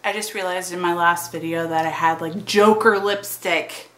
I just realized in my last video that I had like Joker lipstick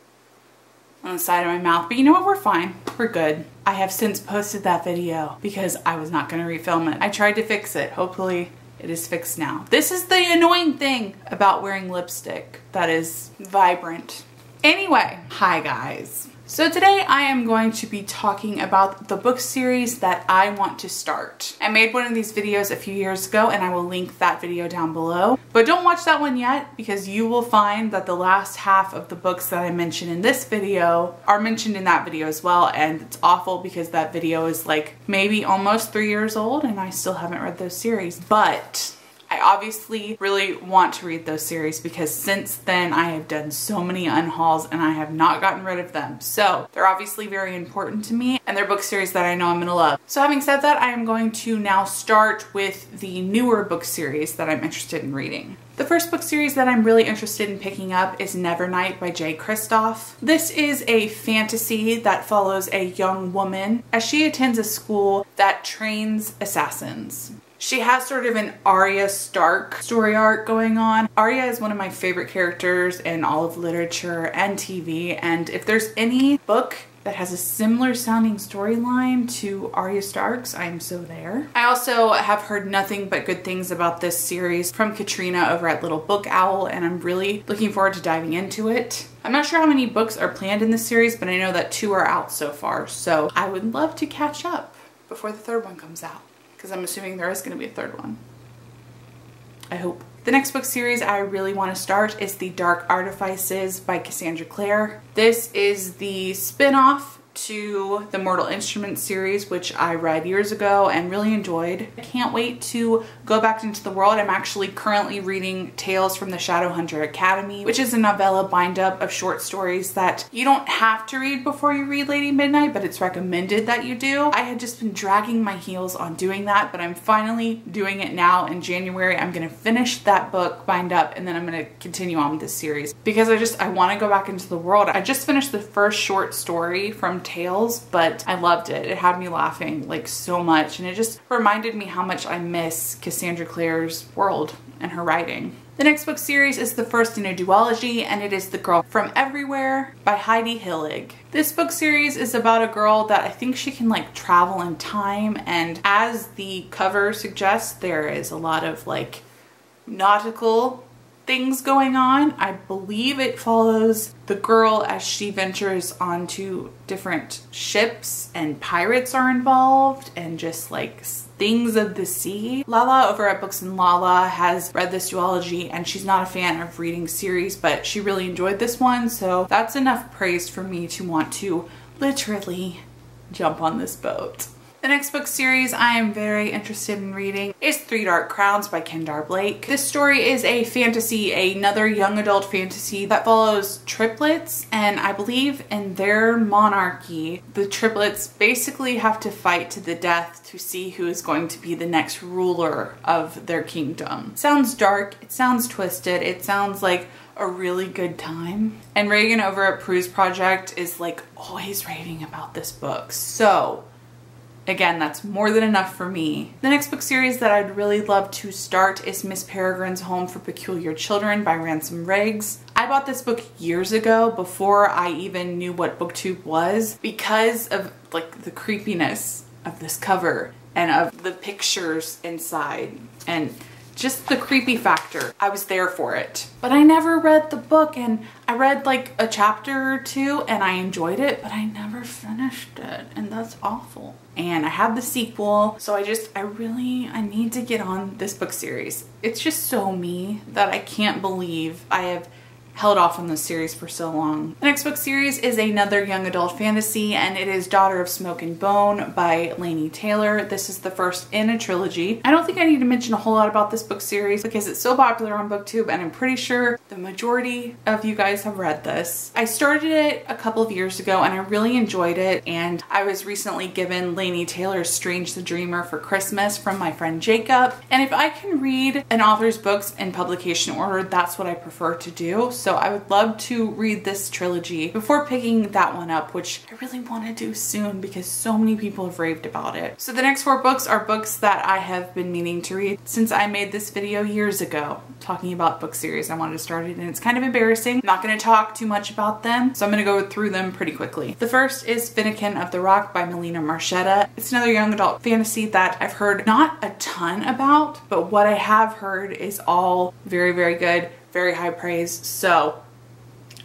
on the side of my mouth, but you know what, we're fine, we're good. I have since posted that video because I was not gonna refilm it. I tried to fix it, hopefully it is fixed now. This is the annoying thing about wearing lipstick that is vibrant. Anyway, hi guys. So today I am going to be talking about the book series that I want to start. I made one of these videos a few years ago and I will link that video down below. But don't watch that one yet because you will find that the last half of the books that I mentioned in this video are mentioned in that video as well, and it's awful because that video is like maybe almost 3 years old and I still haven't read those series. But I obviously really want to read those series because since then I have done so many unhauls and I have not gotten rid of them. So they're obviously very important to me and they're book series that I know I'm gonna love. So having said that, I am going to now start with the newer book series that I'm interested in reading. The first book series that I'm really interested in picking up is Nevernight by Jay Kristoff. This is a fantasy that follows a young woman as she attends a school that trains assassins. She has sort of an Arya Stark story arc going on. Arya is one of my favorite characters in all of literature and TV, and if there's any book that has a similar sounding storyline to Arya Stark's, I'm so there. I also have heard nothing but good things about this series from Katrina over at Little Book Owl, and I'm really looking forward to diving into it. I'm not sure how many books are planned in this series, but I know that 2 are out so far, so I would love to catch up before the 3rd one comes out, because I'm assuming there is going to be a 3rd one. I hope. The next book series I really want to start is The Dark Artifices by Cassandra Clare. This is the spin-off to the Mortal Instruments series, which I read years ago and really enjoyed. I can't wait to go back into the world. I'm actually currently reading Tales from the Shadowhunter Academy, which is a novella bind-up of short stories that you don't have to read before you read Lady Midnight, but it's recommended that you do. I had just been dragging my heels on doing that, but I'm finally doing it now in January. I'm gonna finish that book bind up and then I'm gonna continue on with this series because I want to go back into the world. I just finished the first short story from Tales, but I loved it. It had me laughing like so much, and it just reminded me how much I miss Cassandra Clare's world and her writing. The next book series is the first in a duology, and it is The Girl from Everywhere by Heidi Hillig. This book series is about a girl that I think she can like travel in time, and as the cover suggests, there is a lot of like nautical things going on. I believe it follows the girl as she ventures onto different ships and pirates are involved and just like things of the sea. Lala over at Books and Lala has read this duology and she's not a fan of reading series, but she really enjoyed this one, so that's enough praise for me to want to literally jump on this boat. The next book series I am very interested in reading is 3 Dark Crowns by Kendar Blake. This story is a fantasy, another young adult fantasy that follows triplets, and I believe in their monarchy, the triplets basically have to fight to the death to see who is going to be the next ruler of their kingdom. It sounds dark, it sounds twisted, it sounds like a really good time. And Reagan over at Prue's Project is like always raving about this book, so again, that's more than enough for me. The next book series that I'd really love to start is Miss Peregrine's Home for Peculiar Children by Ransom Riggs. I bought this book years ago before I even knew what BookTube was because of like the creepiness of this cover and of the pictures inside and just the creepy factor. I was there for it. But I never read the book, and I read like a chapter or 2 and I enjoyed it, but I never finished it, and that's awful. And I have the sequel, so I need to get on this book series. It's just so me that I can't believe I have held off on this series for so long. The next book series is another young adult fantasy, and it is Daughter of Smoke and Bone by Laini Taylor. This is the first in a trilogy. I don't think I need to mention a whole lot about this book series because it's so popular on BookTube, and I'm pretty sure the majority of you guys have read this. I started it a couple of years ago and I really enjoyed it, and I was recently given Laini Taylor's Strange the Dreamer for Christmas from my friend Jacob, and if I can read an author's books in publication order, that's what I prefer to do. So I would love to read this trilogy before picking that one up, which I really want to do soon because so many people have raved about it. So the next 4 books are books that I have been meaning to read since I made this video years ago talking about book series I wanted to start it, and it's kind of embarrassing. I'm not going to talk too much about them, so I'm going to go through them pretty quickly. The first is Finnegan of the Rock by Melina Marchetta. It's another young adult fantasy that I've heard not a ton about, but what I have heard is all very, very good, very high praise. So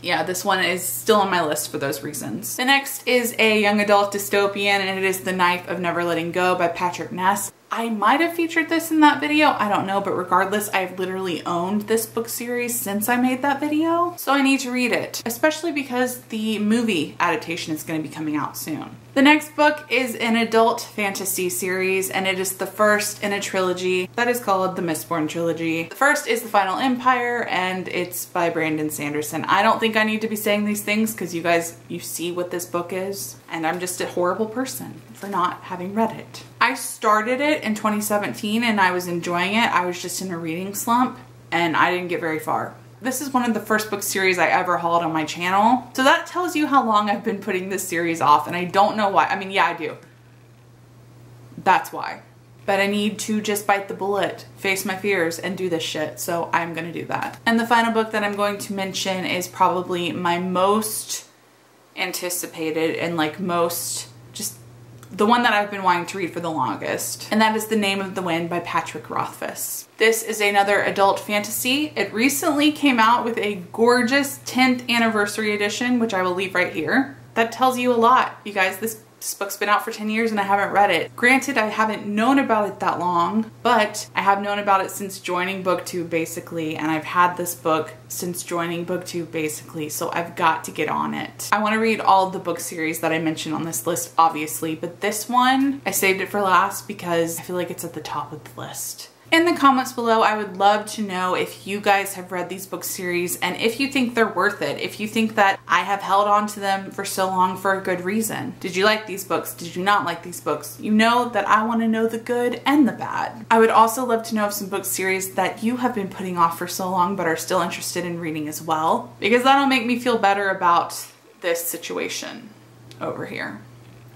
yeah, this one is still on my list for those reasons. The next is a young adult dystopian, and it is The Knife of Never Letting Go by Patrick Ness. I might have featured this in that video, I don't know, but regardless, I've literally owned this book series since I made that video, so I need to read it, especially because the movie adaptation is going to be coming out soon. The next book is an adult fantasy series, and it is the first in a trilogy that is called the Mistborn Trilogy. The first is The Final Empire, and it's by Brandon Sanderson. I don't think I need to be saying these things because you guys, you see what this book is, and I'm just a horrible person for not having read it. I started it in 2017 and I was enjoying it. I was just in a reading slump and I didn't get very far. This is one of the first book series I ever hauled on my channel. So that tells you how long I've been putting this series off, and I don't know why. I mean, yeah, I do. That's why. But I need to just bite the bullet, face my fears, and do this shit. So I'm gonna do that. And the final book that I'm going to mention is probably my most anticipated and like most just the one that I've been wanting to read for the longest, and that is The Name of the Wind by Patrick Rothfuss. This is another adult fantasy. It recently came out with a gorgeous 10th anniversary edition, which I will leave right here. That tells you a lot, you guys. This book's been out for 10 years and I haven't read it. Granted, I haven't known about it that long, but I have known about it since joining BookTube basically, and I've had this book since joining BookTube basically, so I've got to get on it. I want to read all of the book series that I mentioned on this list, obviously, but this one, I saved it for last because I feel like it's at the top of the list. In the comments below, I would love to know if you guys have read these book series and if you think they're worth it, if you think that I have held on to them for so long for a good reason. Did you like these books? Did you not like these books? You know that I want to know the good and the bad. I would also love to know of some book series that you have been putting off for so long but are still interested in reading as well, because that'll make me feel better about this situation over here.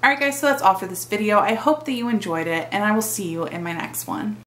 Alright guys, so that's all for this video. I hope that you enjoyed it, and I will see you in my next one.